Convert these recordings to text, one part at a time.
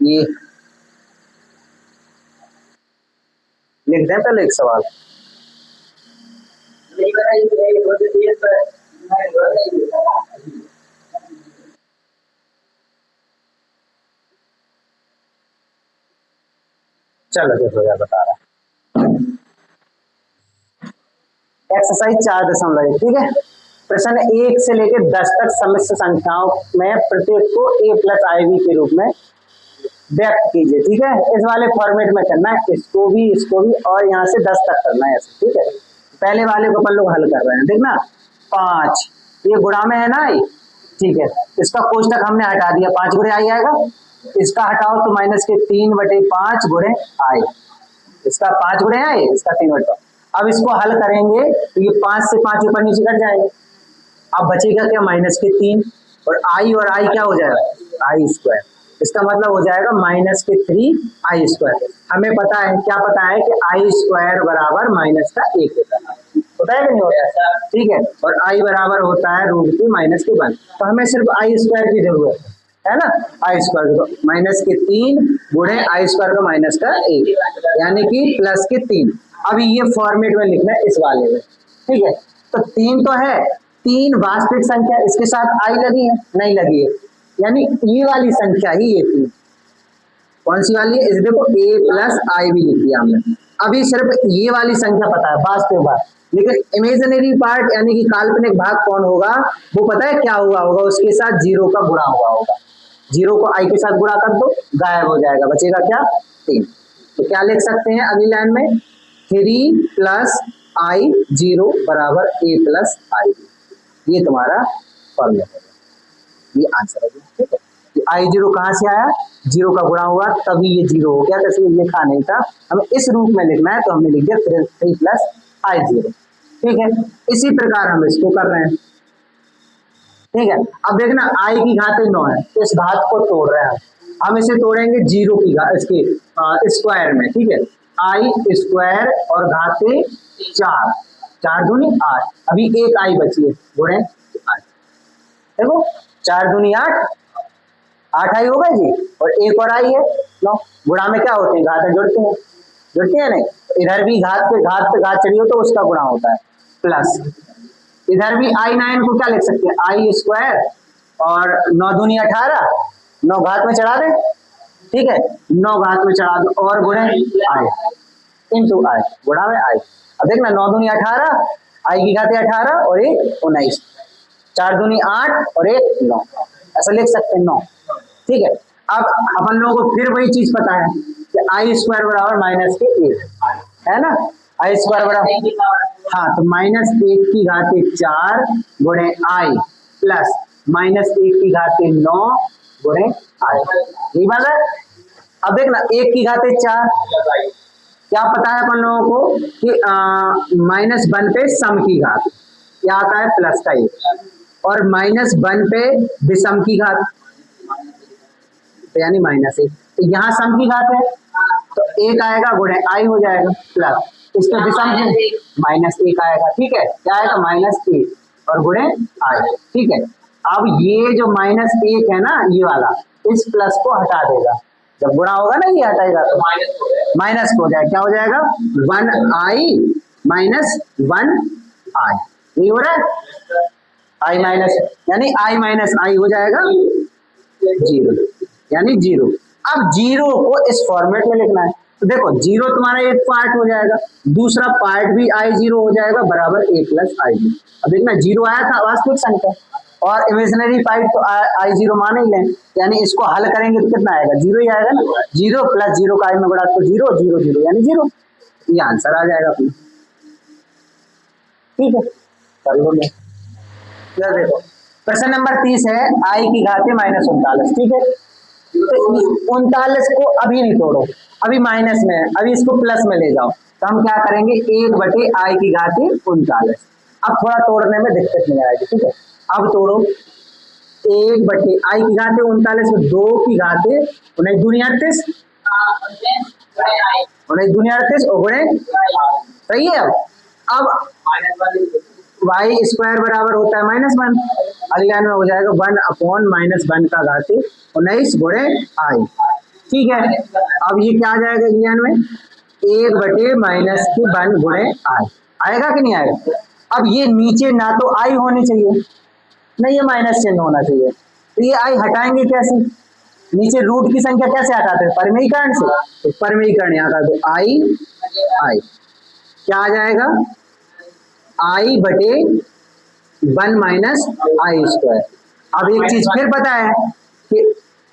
ये लिख दें पहले एक सवाल। चलो देखो यार बता रहा एक्सरसाइज 4.1 ठीक है। प्रश्न 1 से लेकर 10 तक सम्मिश्र संख्याओं में प्रत्येक को a प्लस आई बी के रूप में व्यक्त कीजिए। ठीक है, इस वाले फॉर्मेट में करना है, इसको भी और यहाँ से 10 तक करना है ऐसे। ठीक है, पहले वाले को अपन लोग हल कर रहे हैं। देखना 5 ये गुणा में है ना आई, ठीक है, इसका कोष्टक हमने हटा दिया, 5 गुणे आई आएगा, इसका हटाओ तो माइनस के 3/5 गुणे आई, इसका 5 गुणे आई, इसका 3/5। अब इसको हल करेंगे तो ये 5 से 5 ऊपर नीचे कट जाएगा, अब बचेगा क्या माइनस के 3 और आई क्या हो जाएगा आई स्क्वायर, इसका मतलब हो जाएगा माइनस के 3 आई स्क्वायर। हमें पता है क्या पता है कि आई स्क्वायर बराबर माइनस का 1 होता है कि नहीं होता है, ठीक है, और आई बराबर होता है रूट के माइनस के 1, तो हमें सिर्फ आई स्क्वायर की जरूरत है ना, आई स्क्वायर तो माइनस के 3 गुणे आई स्क्वायर का माइनस का 1 यानी कि प्लस के 3। अभी ये फॉर्मेट में लिखना है इस वाले में, ठीक है, तो 3 तो है, 3 वास्तविक संख्या, इसके साथ आई लगी है नहीं लगी है, यानी ये वाली संख्या ही ये 3 कौन सी वाली है, इस देखो a प्लस आई भी लिख दिया हमने। अभी सिर्फ ये वाली संख्या पता है वास्तविक भाग, लेकिन इमेजिनरी पार्ट यानी कि काल्पनिक भाग कौन होगा वो पता है क्या हुआ होगा, उसके साथ 0 का गुणा हुआ होगा, 0 को i के साथ गुणा कर दो गायब हो जाएगा, बचेगा क्या 3। तो क्या लिख सकते हैं अगली लाइन में 3 प्लस आई 0 बराबर a प्लस आई, ये तुम्हारा फॉर्मूला है, ये आंसर है। ठीक है, आई 0 कहाँ से आया, 0 का गुणा हुआ तभी ये 0 हो गया, तो लिखा नहीं था, हमें इस रूप में लिखना है तो हमने लिख दिया 3 प्लस आई 0। ठीक है, इसी प्रकार हम इसको कर रहे हैं। ठीक है, अब देखना आई की घातें 9 है, इस घात को तोड़ रहे हैं हम इसे तोड़ेंगे 0 की घात इसके स्क्वायर में। ठीक है, आई स्क्वायर और घातें 4, 4 दूनी 8, अभी एक आई बची है गुणे 8, देखो 4 दूनी 8, 8 आई होगा जी, और एक और आई है 9, गुणा में क्या होते हैं घातें जुड़ती है नहीं, इधर भी घात पे घात चढ़ी हो तो उसका गुणा होता है प्लस, इधर भी आई 9 को क्या लिख सकते हैं आई स्क्वायर और 9 दूनी 18, 9 घात में चढ़ा दे, ठीक है, 9 घात में चढ़ा दो और गुणे आई इंटू आई, गुणा में आई। अब देखना 9 दूनी 18, आई की घातें 18 और 1 19, 4 दूनी 8 और 1 9, ऐसा लिख सकते हैं 9। ठीक है, अब अपन लोगों को फिर वही चीज पता है कि आई स्क्वायर बराबर माइनस के 1 है ना, आई स्क्वायर बराबर हाँ, तो माइनस 1 की घातें 4 गुणे आई प्लस माइनस 1 की घातें 9 गुणे आई, यही बात है। अब देखना 1 की घातें 4, क्या पता है अपन लोगों को कि -1 पे सम की घात क्या आता है प्लस का 1, और -1 पे विषम की घात तो यानी -1, तो यहाँ सम की घात है तो 1 आएगा गुणे आई हो जाएगा प्लस इसके विषम -1 आएगा। ठीक है, क्या आएगा -1 और गुणे आई। ठीक है, अब ये जो -1 है ना ये वाला, इस प्लस को हटा देगा, जब गुणा होगा ना ये हटाएगा तो माइनस हो जाएगा, क्या हो जाएगा 1i माइनस 1i, ये हो रहा है i माइनस यानी i माइनस आई हो जाएगा 0 यानी 0। अब 0 को इस फॉर्मेट में लिखना है, तो देखो 0 तुम्हारा एक पार्ट हो जाएगा, दूसरा पार्ट भी i0 हो जाएगा बराबर a प्लस आई। अब देखना 0 आया था वास्तविक संख्या और इमेजिनरी पार्ट तो i0 मान ही लें, यानी इसको हल करेंगे तो कितना आएगा 0 ही आएगा ना, 0 प्लस 0 का i में गुणा तो 0 0 0 यानी 0, ये आंसर आ जाएगा अपना। ठीक है, कर लो देखो प्रश्न नंबर 30 है आई की घातें -39। ठीक है, तो 39 को अभी नहीं तोड़ो, अभी माइनस में है, अभी इसको प्लस में ले जाओ, तो हम क्या करेंगे 1/आई की घातें 39। अब थोड़ा तोड़ने में दिक्कत नहीं आएगी। ठीक है, अब तोड़ो 1/आई की घातें 39 में 2 की घातें 19 दूनी 38, 19 दूनी 38 और गुणे सही है। अब वाई स्क्वायर बराबर होता है -1, अगले लाइन में हो जाएगा 1/-1 का घातें 19 गुणे आई। ठीक है, अब ये क्या आ जाएगा ज्ञान में, 1/-1 गुणे आई, आएगा कि नहीं आएगा। अब ये नीचे ना तो आई होनी चाहिए, ना ये माइनस चिन्ह होना चाहिए, तो ये आई हटाएंगे कैसे, नीचे रूट की संख्या कैसे हटाते हैं, परिमेयीकरण से, तो परिमेयीकरण यहाँ कर दो, आई आई क्या आ जाएगा, I/1 माइनस आई स्क्वायर। अब एक चीज फिर पता है कि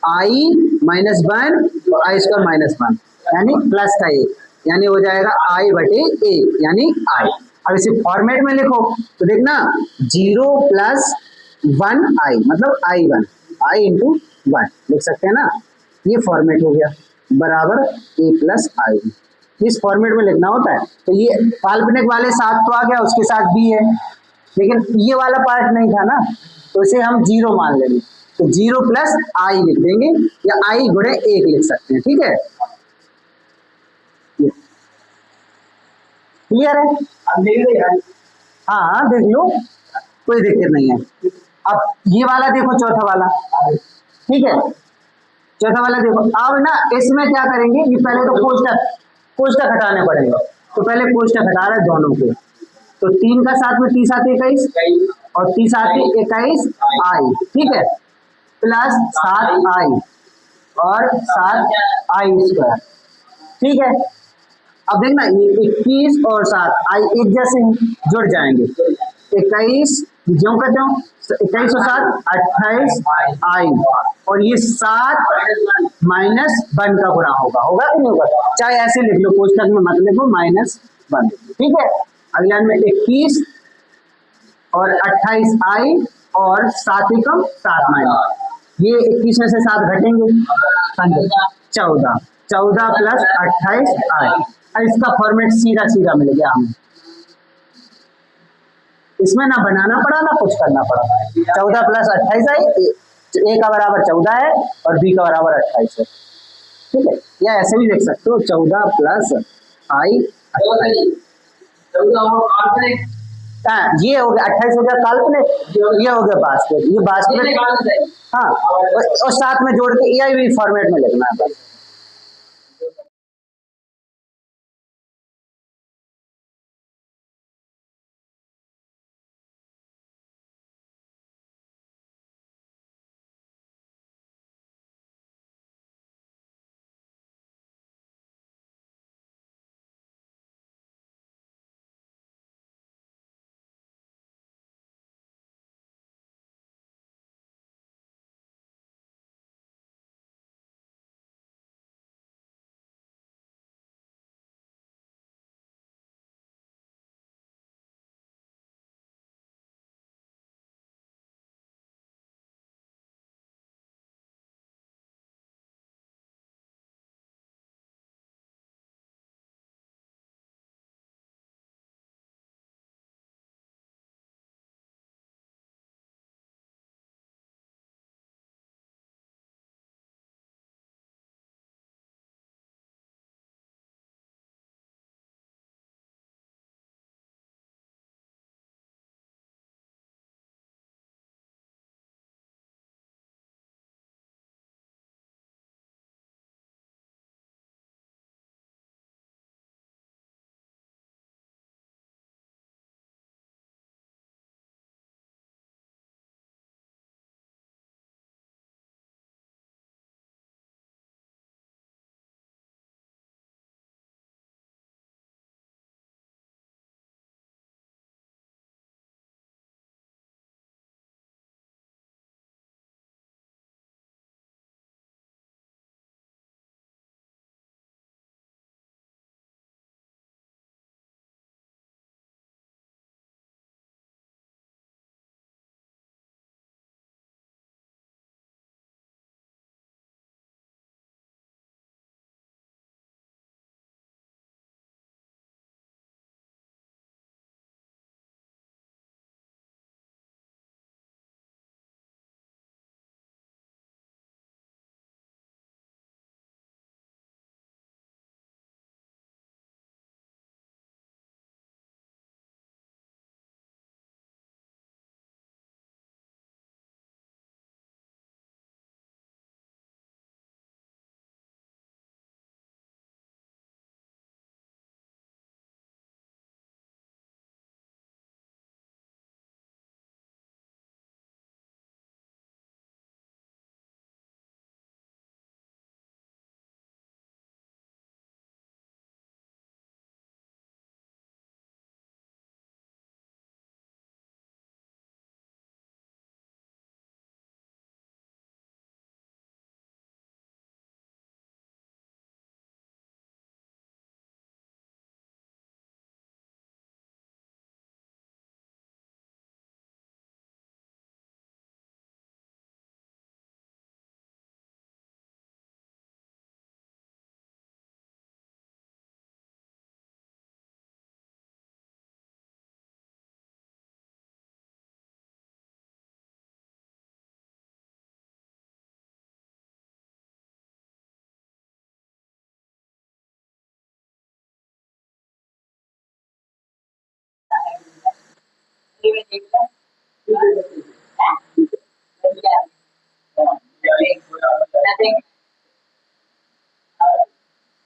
I-1 और आई स्क्वायर -1 यानी प्लस का 1, यानी हो जाएगा I/1 यानी आई। अब इसे फॉर्मेट में लिखो तो देखना 0 + 1 आई मतलब I1 आई इंटू 1 लिख सकते हैं ना, ये फॉर्मेट हो गया बराबर a + आई, इस फॉर्मेट में लिखना होता है। तो ये काल्पनिक वाले साथ तो आ गया, उसके साथ भी है, लेकिन ये वाला पार्ट नहीं था ना, तो इसे हम 0 मान लेंगे, तो 0 + आई लिख देंगे या I/1 लिख सकते हैं, ठीक है, क्लियर है। हाँ देख लो, कोई दिक्कत नहीं है। अब ये वाला देखो, चौथा वाला, ठीक है, चौथा वाला देखो। अब ना इसमें क्या करेंगे, ये पहले तो कोष्टक हटाने पड़ेंगे, तो पहले कोष्टक हटा रहे दोनों के, तो 3 का 7 में 3×7 = 21 और 3×7 = 21 आई, ठीक है, प्लस 7 आई और 7 आई स्क्वायर, ठीक है। अब देखना ये 21 और 7 आई एक जैसे जुड़ जाएंगे, 21 जो कहते हो 21 और 7 28 आई, और ये 7 -1 का गुणा होगा, होगा कि नहीं होगा, चाहे ऐसे लिख लो, कोष्टक में मत लिखो -1, ठीक है। अगले में 21 और 28 आई और 7 एकम 7 माइनस, ये 21 में से 7 घटेंगे 14, 14 + 28 आई। अब इसका फॉर्मेट सीधा सीधा मिल गया हमें, इसमें ना बनाना पड़ा ना कुछ करना पड़ा, 14 + 28 आई, ए का बराबर 14 है और बी का बराबर 28 है, ठीक है, या ऐसे भी देख सकते हो 14 + आई 28, ये हो गया 28 हो गया काल्पनिक, ये हो गया वास्तविक, ये वास्तविक, हाँ, और साथ में जोड़ के ये भी फॉर्मेट में लिखना है बस।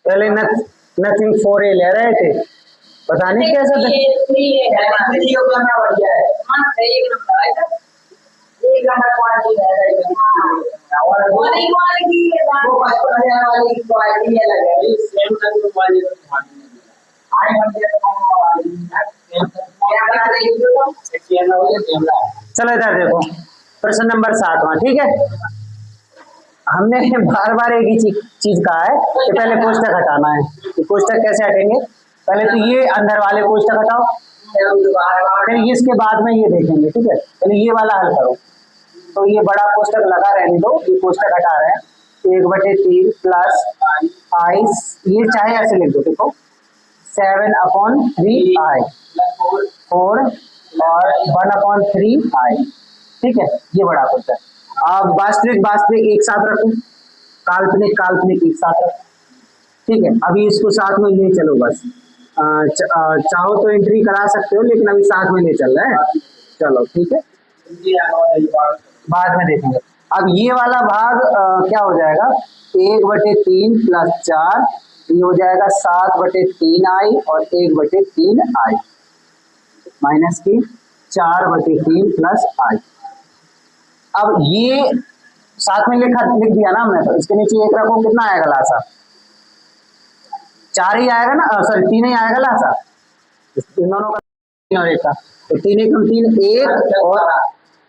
पहले नथिंग 4a ले रहे थे, पता नहीं कैसे चलो इधर देखो प्रश्न नंबर 7वां, ठीक है। हमने बार बार एक ही चीज कहा है कि पहले कोष्टक हटाना है। तो कोष्टक कैसे हटेंगे, पहले तो ये अंदर वाले कोष्टक हटाओ, फिर इसके बाद में ये देखेंगे, ठीक है। पहले ये वाला हल करो, तो ये बड़ा कोष्टक लगा रहने दो, ये कोष्टक हटा रहे हैं, 1/3 प्लस आई, ये चाहे ऐसे लिख दो, देखो 7/3 i 4 और 1/3 i, ठीक है। ये बड़ा कोष्टक। अब वास्तविक वास्तविक एक साथ रखो, काल्पनिक काल्पनिक एक साथ रखो, ठीक है। अभी इसको साथ में ले चलो बस, चाहो तो एंट्री करा सकते हो, लेकिन अभी साथ में ले चल रहे हैं, चलो ठीक है, बाद में देखेंगे। अब ये वाला भाग क्या हो जाएगा, 1/3 प्लस 4, ये हो जाएगा 7/3 i और 1/3 i माइनस की 4/3 प्लस i। अब ये साथ में लिख दिया ना हमने, तो इसके नीचे एक रखो, कितना आएगा लासा, 4 ही आएगा ना, सॉरी 3 ही आएगा लासा, इन दोनों का 3 और 1 का, तो 3 एकम 3 1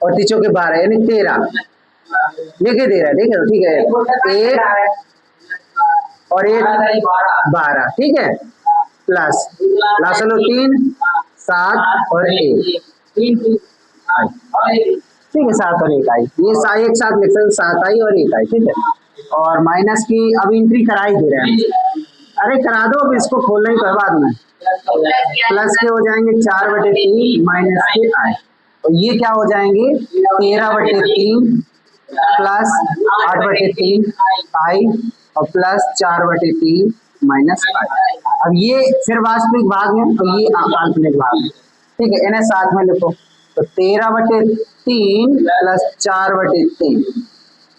और 3 चौके 12 यानी 13 लिखे दे रहा है, ठीक है। ठीक है, 1 और 1 12, ठीक है, प्लस लासा लो 3 7 और 1, ठीक है, 7 और 1 आई, ये एक साथ लिख सकते 7 आई और 1 आई, ठीक है। और माइनस की अब एंट्री करा ही दे रहे हैं, अरे करा दो, अब इसको खोलना ही बाद में, प्लस के हो जाएंगे 4/3 माइनस के आई, और ये क्या हो जाएंगे 13/3 प्लस 8/3 आई और प्लस 4/3 माइनस आई। अब ये फिर वास्तविक भाग है, तो ये काल्पनिक भाग है, ठीक है। इन्हें साथ में लिखो, तो 13/3 प्लस 4/3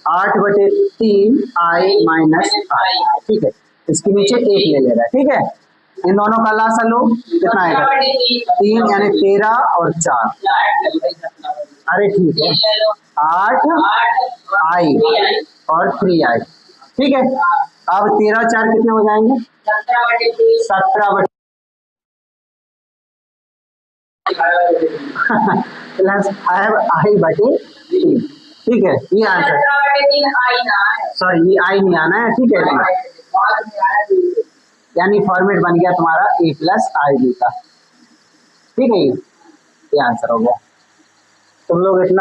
8/3 i माइनस आई, ठीक है। इसके नीचे 1 ले रहा है, ठीक है। इन दोनों का लासा लो, कितना आएगा 3 यानी 13 और 4, अरे ठीक है 8 i और 3 i, ठीक है। अब 13 और 4 कितने हो जाएंगे 17 प्लस 5i/3, ठीक है। ये आंसर, सॉरी ये आई नहीं आना है, ठीक है। यानी फॉर्मेट बन गया तुम्हारा a+ib का, ठीक है। ये आंसर हो गया। तुम लोग इतना